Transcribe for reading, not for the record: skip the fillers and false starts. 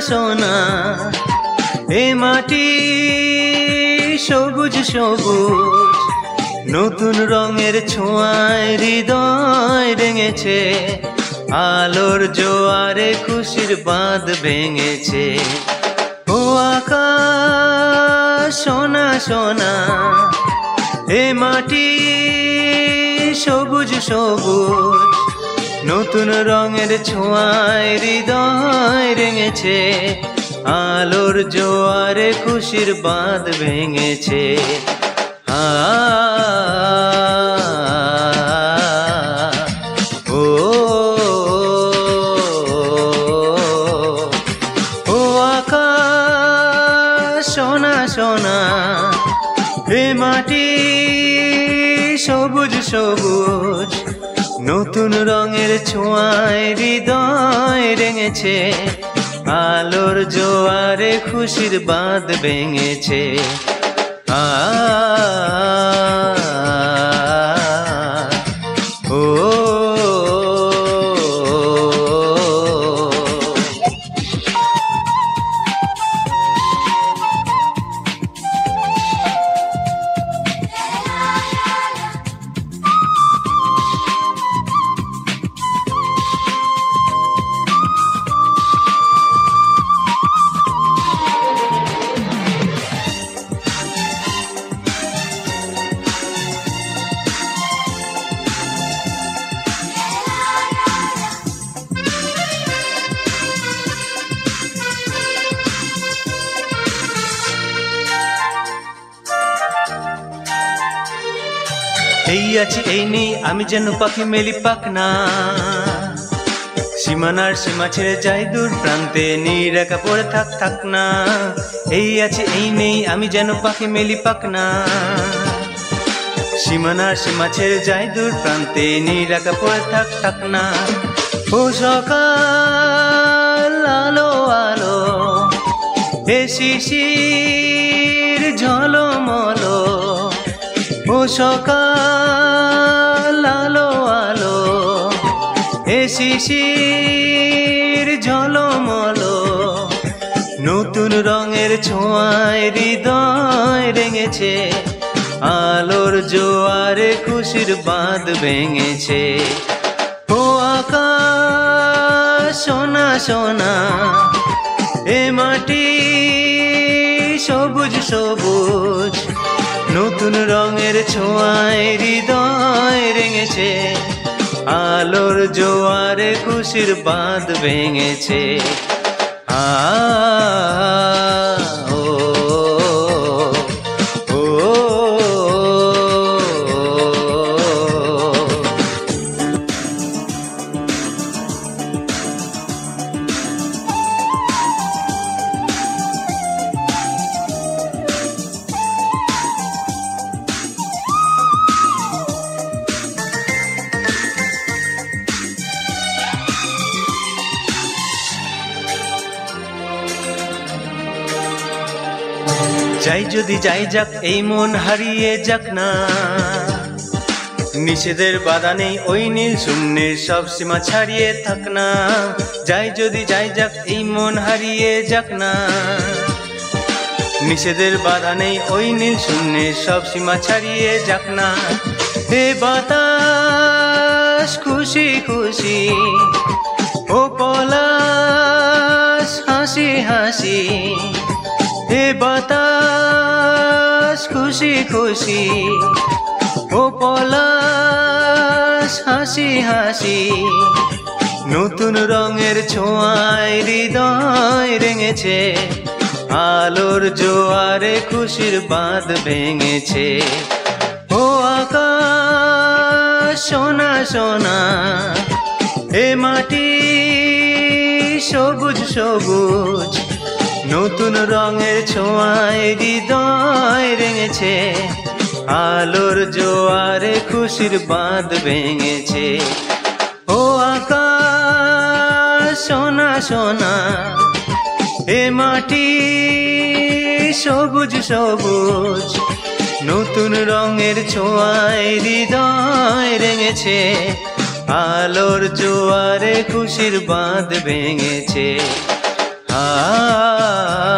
সোনা এ মাটি সবুজ সবুজ নতুন রঙের ছোঁয়ায় হৃদয় রেঙেছে আলোর জোয়ারে খুশির বাঁধ ভেঙেছে ও আকাশ সোনা সোনা এ মাটি সবুজ সবুজ নতুন রঙের ছোঁয়ায় হৃদয় রেঙেছে আলোর জোয়ারে খুশির বাঁধ ভেঙেছে ও ও আকাশ সোনা সোনা এ মাটি সবুজ সবুজ নতুন রঙের ছোঁয়ায় হৃদয় রেঙেছে আলোর জোয়ারে খুশির বাঁধ ভেঙেছে ও এই আছি এই নেই আমি যেন পাখি মেলি পাখনা সীমানার সীমা ছেড়ে যাই দূর প্রান্তে নিরাকা পড়ে থাক থাক না এই আছি এই নেই আমি যেন পাখি মেলি পাখনা সীমানার সীমা ছেড়ে যাই দূর প্রান্তে নিরাকা পড়ে থাক থাক না ও সকাল আলো আলো এ শিশির ঝলমলো ও সকাল আলো আলো এ শিশির ঝলমলো নতুন রঙের ছোঁয়ায় হৃদয় রেঙেছে আলোর জোয়ারে খুশির বাঁধ ভেঙেছে ও আকাশ সোনা সোনা এ মাটি সবুজ সবুজ নতুন রঙের ছোঁয়ায় হৃদয় রেঙেছে আলোর জোয়ারে খুশির বাঁধ ভেঙেছে ও ও যাই যদি যাই যাক এই মন হারিয়ে যাক না নিষেধের বাধা নেই ওই নীল শূন্যের সব সীমা ছাড়িয়ে থাক না যাই যদি যাই যাক এই মন হারিয়ে যাক না নিষেধের বাধা নেই ওই নীল শূন্যের সব সীমা ছাড়িয়ে যাক না হে বাতাস খুশি খুশি ও পলাশ হাসি হাসি হে বাতাস খুশি খুশি ও পলাশ হাসি হাসি নতুন রঙের ছোঁয়ায় হৃদয় রেঙেছে আলোর জোয়ারে খুশির বাঁধ ভেঙেছে ও আকাশ সোনা সোনা এ মাটি সবুজ সবুজ নতুন রঙের ছোঁয়ায় হৃদয় রেঙেছে আলোর জোয়ারে খুশির বাঁধ ভেঙেছে ও আকাশ সোনা সোনা এ মাটি সবুজ সবুজ নতুন রঙের ছোঁয়ায় হৃদয় রেঙেছে আলোর জোয়ারে খুশির বাঁধ ভেঙেছে আ